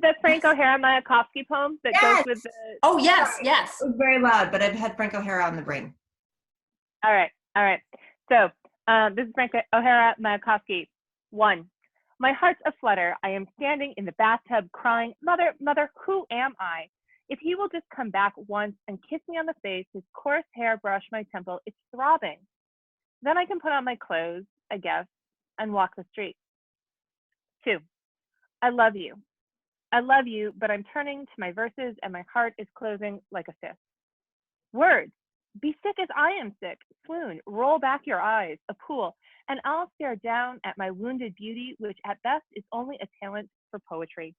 the Frank O'Hara Mayakovsky poem that goes with the... Oh, yes, yes. It was very loud, but I've had Frank O'Hara on the brain. All right. So this is Frank O'Hara Mayakovsky. 1. My heart's aflutter. I am standing in the bathtub crying, Mother, mother, who am I? If he will just come back once and kiss me on the face, his coarse hair brush my temple, it's throbbing. Then I can put on my clothes, I guess, and walk the street. 2. I love you. I love you, but I'm turning to my verses and my heart is closing like a fist. Words. Be sick as I am sick. Swoon. Roll back your eyes. A pool. And I'll stare down at my wounded beauty, which at best is only a talent for poetry.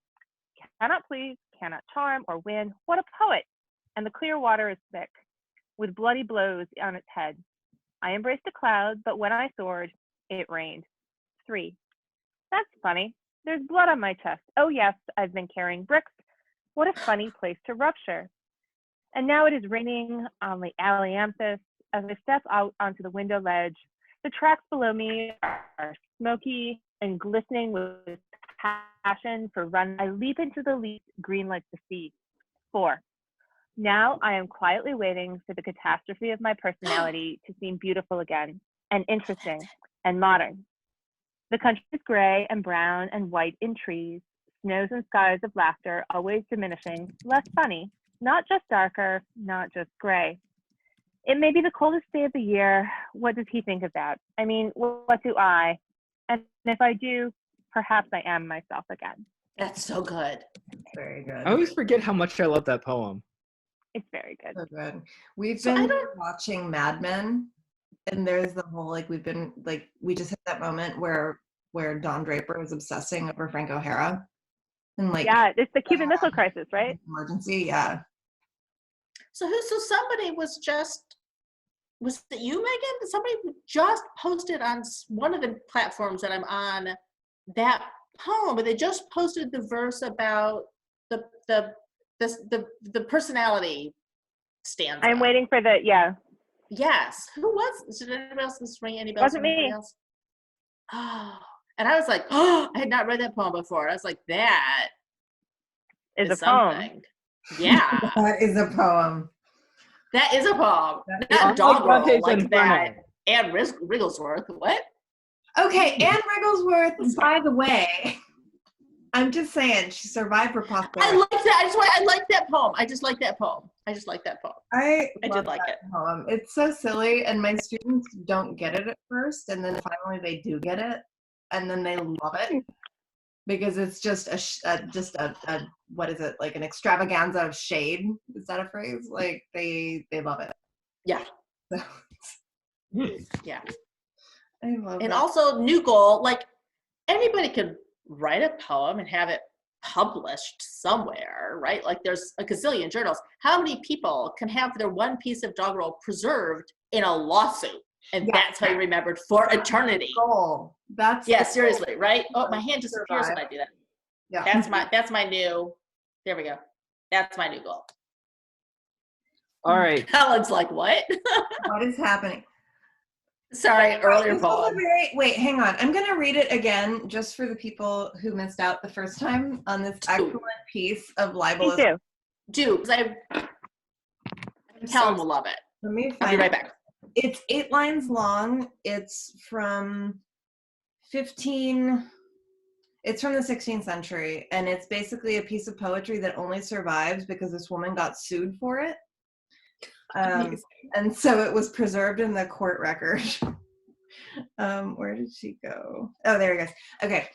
Cannot please, cannot charm or win. What a poet! And the clear water is thick, with bloody blows on its head. I embraced a cloud, but when I soared, it rained. 3. That's funny. There's blood on my chest. Oh yes, I've been carrying bricks. What a funny place to rupture. And now it is raining on the Allianthus. As I step out onto the window ledge, the tracks below me are smoky and glistening with passion for run. I leap into the leaf, green like the sea. 4. Now I am quietly waiting for the catastrophe of my personality to seem beautiful again, and interesting, and modern. The country is gray and brown and white in trees, snows and skies of laughter, always diminishing, less funny, not just darker, not just gray. It may be the coldest day of the year. What does he think of that? I mean, what do I? And if I do, perhaps I am myself again. That's so good. Very good. I always forget how much I love that poem. It's very good. So good. We've been watching Mad Men, and there's the whole, like, we just hit that moment where Don Draper was obsessing over Frank O'Hara. And yeah, it's the Cuban Missile Crisis, right? Emergency, yeah. So somebody was it you, Megan? Somebody just posted on one of the platforms that I'm on that poem, but they just posted the verse about the personality stanza. I'm waiting for Yes. Who was? Did anybody else ring any bells? Wasn't me. Else? Oh, and I was like, oh, I had not read that poem before. I was like, that is a something. poem. Yeah. That is a poem. That is a poem. Not doggerel like that. Anne Wrigglesworth. What? Okay, Anne Wrigglesworth, by the way, I'm just saying, she survived for posterity. I like that. I like that poem. I just like that poem. I did like it. Poem. It's so silly, and my students don't get it at first, and then finally they do get it, and then they love it because it's just a what is it, like an extravaganza of shade? Is that a phrase? Like they love it. Yeah. So, yeah. I love it. And also, new goal, like anybody could write a poem and have it published somewhere, right? Like there's a gazillion journals. How many people can have their one piece of doggerel preserved in a lawsuit? And that's how you remembered for eternity. Goal. Seriously, right? Oh, my hand disappears when I do that. Yeah. That's my new, there we go. That's my new goal. All right. Helen's like, what? What is happening? Sorry, earlier poem. Wait, hang on. I'm going to read it again just for the people who missed out the first time on this excellent piece of libelous. Do, because Helen will love it. Let me find I'll be right back. It's 8 lines long. It's from it's from the 16th century, and it's basically a piece of poetry that only survives because this woman got sued for it. And so it was preserved in the court record. Where did she go? Oh, there he goes. Okay.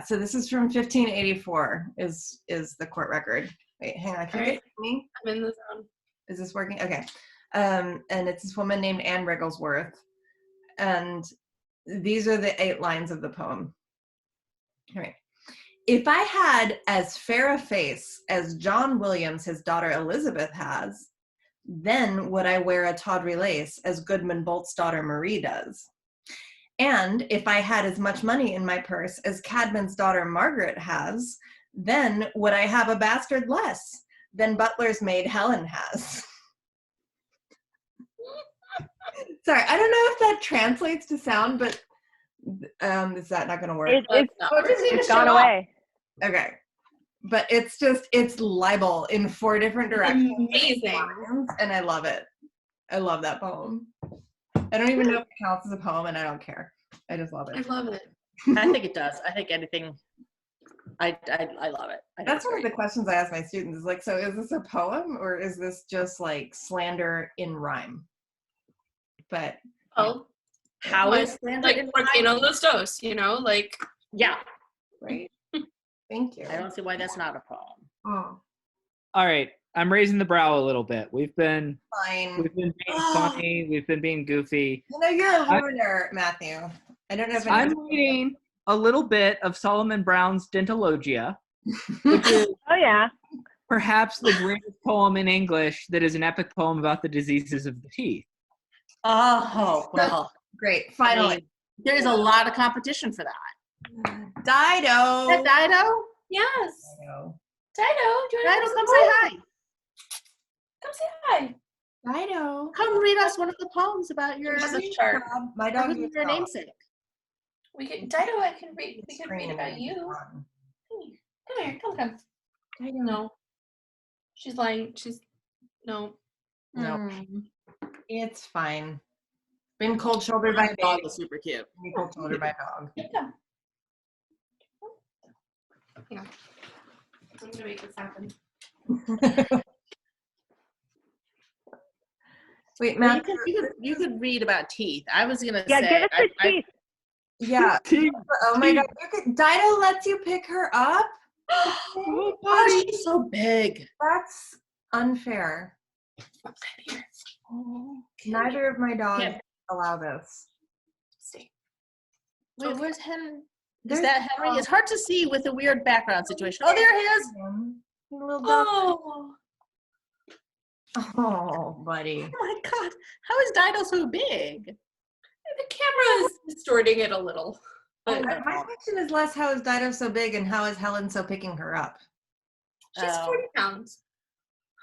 So this is from 1584 is the court record. Wait, hang on. Can you guys hear me? I'm in the zone. Is this working? Okay. And it's this woman named Anne Wrigglesworth. And these are the 8 lines of the poem. All right. If I had as fair a face as John Williams, his daughter Elizabeth has, then would I wear a tawdry lace as Goodman Bolt's daughter Marie does. And if I had as much money in my purse as Cadman's daughter Margaret has, then would I have a bastard less than Butler's maid Helen has. Sorry, I don't know if that translates to sound, but is that not going to work? It's gone away. Okay. but it's libel in 4 different directions. Amazing. And I love it. I love that poem. I don't even know if it counts as a poem, and I don't care. I just love I it. love it. I think it does. I think anything. I love it. I think That's it's one of great. the questions I ask my students is like, so is this a poem or is this just like slander in rhyme? But Well, How like- is slander like in Volcano Los Dos, you know, like Yeah, right. Thank you. I don't see why that's not a poem. Oh, All right. I'm raising the brow a little bit. We've been fine. being funny. We've been being goofy. You know, you're a ruiner, Matthew. I don't know if I'm reading a little bit of Solomon Brown's Dentologia, which is Oh yeah. perhaps the greatest poem in English that is an epic poem about the diseases of the teeth. Oh, well. great. I Finally. mean, there's a lot of competition for that. Dido. Is that Dido? yes. Dido. Dido, do you Dido, want to come say hi. Come say hi. Dido. Come read us one of the poems about your, Here's a chart. My dog is your namesake. We can Dido, I can read. We can read about you. Come here. Come. Dido. No. She's lying. She's no. No. It's fine. Been cold shouldered by My a dog baby. is super cute. Been cold shouldered by a dog. Come. Hang on. I'm gonna make this happen. Wait, Well, Matt. you could read about teeth. I was gonna Yeah, say. give us the teeth. Yeah. Oh my God. Dido lets you pick her up? Oh, she's so big. That's unfair. Neither of my dogs Yeah. allow this. Stay. Wait, where's Henry? There's Is that Henry? It's hard to see with the weird background situation. Oh, there he is. Little dog. Oh. Oh, buddy. Oh my God. How is Dido so big? The camera is distorting it a little. Oh, But my question is less how is Dido so big and how is Helen so picking her up? she's Oh. 40 pounds.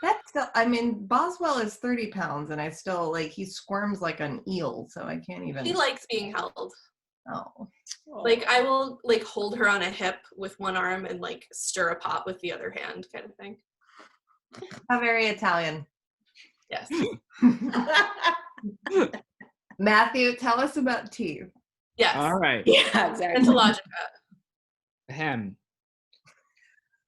That's still, I mean, Boswell is 30 pounds and I still, like, he squirms like an eel, so I can't even. She likes being held. Oh. Like I will like hold her on a hip with one arm and like stir a pot with the other hand kind of thing. How very Italian. Yes. Matthew, tell us about teeth. Yes. All right. Yeah, exactly. Dentologica. Ahem.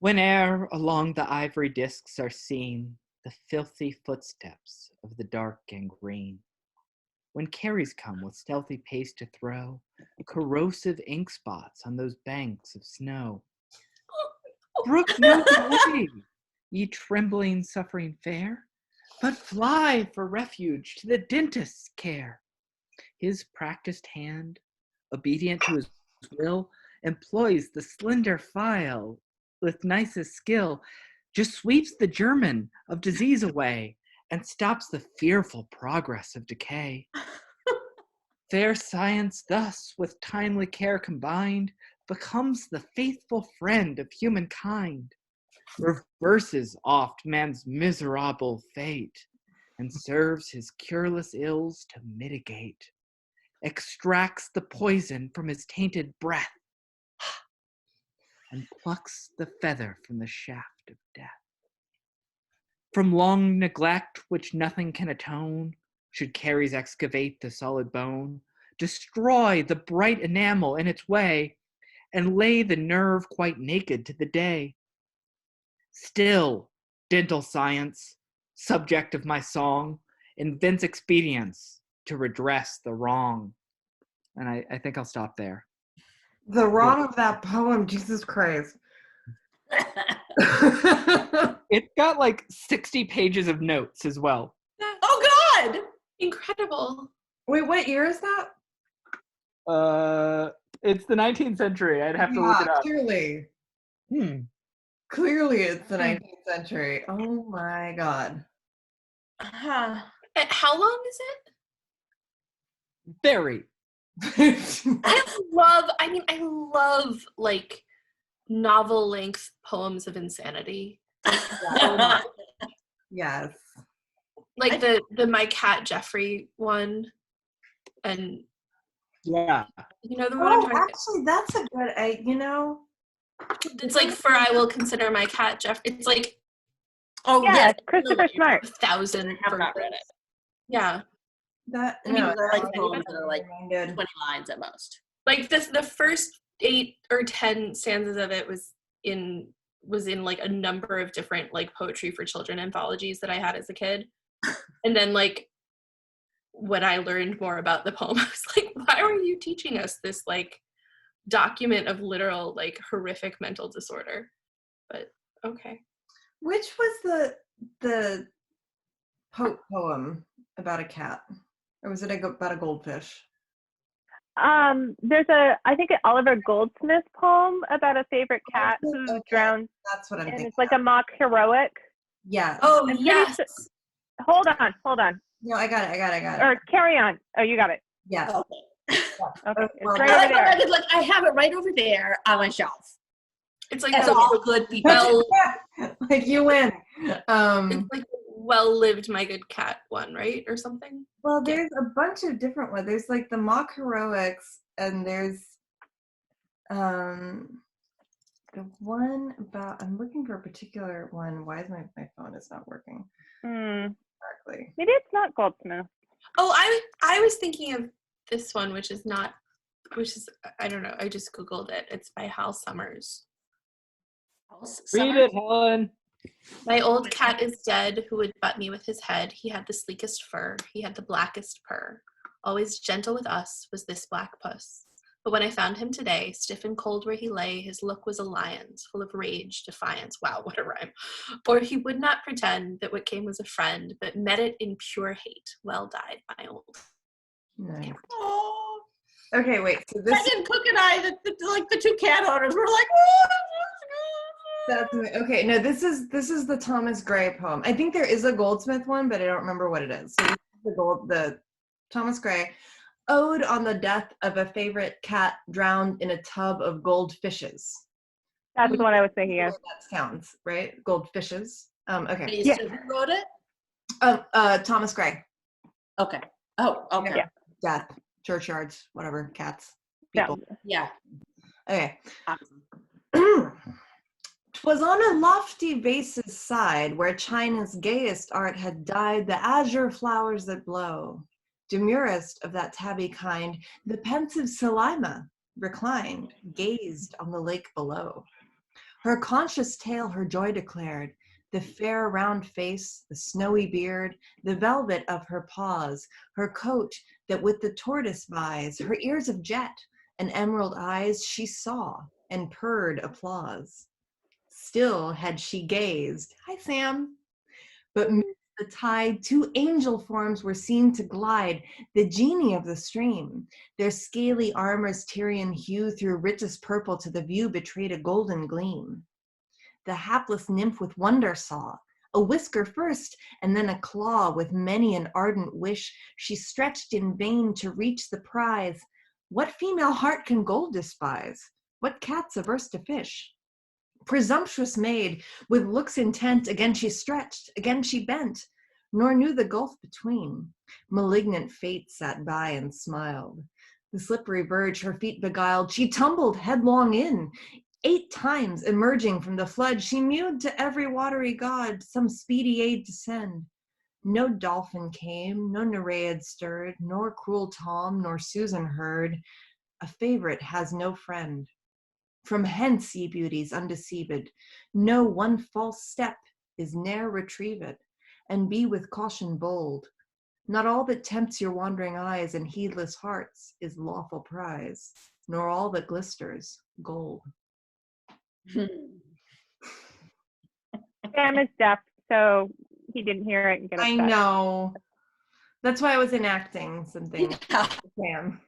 Whene'er along the ivory discs are seen the filthy footsteps of the dark gangrene, when carries come with stealthy pace to throw corrosive ink spots on those banks of snow, brook no delay, ye trembling, suffering fair, but fly for refuge to the dentist's care. His practiced hand, obedient to his will, employs the slender file with nicest skill, just sweeps the germin of disease away and stops the fearful progress of decay. Fair science thus, with timely care combined, becomes the faithful friend of humankind, reverses oft man's miserable fate, and serves his cureless ills to mitigate, extracts the poison from his tainted breath, and plucks the feather from the shaft of death. From long neglect, which nothing can atone, should caries excavate the solid bone, destroy the bright enamel in its way, and lay the nerve quite naked to the day. Still, dental science, subject of my song, invents expedients to redress the wrong. And I think I'll stop there. The wrong of that poem, Jesus Christ. It's got like 60 pages of notes as well. Oh God! Incredible. Wait, what year is that? It's the 19th century. I'd have to look it up. Clearly. Hmm. Clearly it's the 19th century. Oh my God. Huh. How long is it? Very. I love like novel length poems of insanity. Yes. Like the My Cat Jeffrey one. And Yeah. you know the one I'm Oh, talking about? actually, that's a good, It's like For I Will Consider My Cat, Jeff. It's like Oh, Yeah, yes. Christopher Smart. 1,000 I have not read versions. it. Yeah. That I mean, no, these are like that poems that are like good. 20 lines at most. Like the first 8 or 10 stanzas of it was in like a number of different like poetry for children anthologies that I had as a kid. And then like when I learned more about the poem, I was like, why are you teaching us this like document of literal like horrific mental disorder? But okay. Which was the poem about a cat, or was it about a goldfish? There's I think an Oliver Goldsmith poem about a favorite cat who Okay, drowned, that's what I'm and thinking. it's like a mock heroic. Yeah. Oh, I'm pretty yes. Hold on. No, I got it. Or carry on. Oh, you got it. Yeah. Okay. Okay, well, it's right I over like there. I could like I have it right over there on my shelf. It's like That's the all good people. Like you win. it's like the well-lived My Good Cat one, right? Or something. Well, there's a bunch of different ones. There's like the mock heroics, and there's the one about, I'm looking for a particular one. Why is my phone is not working? Exactly. Maybe it's not Goldsmith. Oh, I was thinking of this one, which is I don't know. I just Googled it. It's by Hal Summers. Read it, Helen. My old cat is dead, who would butt me with his head. He had the sleekest fur. He had the blackest purr. Always gentle with us was this black puss. But when I found him today, stiff and cold where he lay, his look was a lion's, full of rage, defiance. Wow, what a rhyme. For he would not pretend that what came was a friend, but met it in pure hate. Well died, my old. Nice. Oh, Okay, wait. So this Megan Cook and I, like the two cat owners, were like, that's okay. No, this is the Thomas Gray poem. I think there is a Goldsmith one, but I don't remember what it is. So this is the Thomas Gray ode on the death of a favorite cat drowned in a tub of gold fishes. That's the one I was thinking of. That sounds right. Gold fishes. Okay. yeah. Who wrote it? Thomas Gray. Okay. Oh, okay. Yeah. Death. Churchyards. Whatever. Cats. Yeah. People. Yeah. Okay. Awesome. 'Twas on a lofty vase's side, where China's gayest art had dyed the azure flowers that blow. Demurest of that tabby kind, the pensive Solyman reclined, gazed on the lake below. Her conscious tale her joy declared, the fair round face, the snowy beard, the velvet of her paws, her coat that with the tortoise vies, her ears of jet, and emerald eyes she saw, and purred applause. Still had she gazed, hi Sam, but midst the tide 2 angel forms were seen to glide, the genii of the stream. Their scaly armor's Tyrian hue through richest purple to the view betrayed a golden gleam. The hapless nymph with wonder saw, a whisker first, and then a claw. With many an ardent wish, she stretched in vain to reach the prize. What female heart can gold despise? What cat's averse to fish? Presumptuous maid, with looks intent, again she stretched, again she bent, nor knew the gulf between. Malignant fate sat by and smiled. The slippery verge her feet beguiled, she tumbled headlong in. 8 times emerging from the flood, she mewed to every watery god, some speedy aid to send. No dolphin came, no Nereid stirred, nor cruel Tom, nor Susan heard. A favorite has no friend. From hence, ye beauties undeceived, no one false step is ne'er retrieved, and be with caution bold. Not all that tempts your wandering eyes and heedless hearts is lawful prize, nor all that glisters gold. Sam is deaf, so he didn't hear it and get upset. I know. That's why I was enacting something. Yeah. Sam.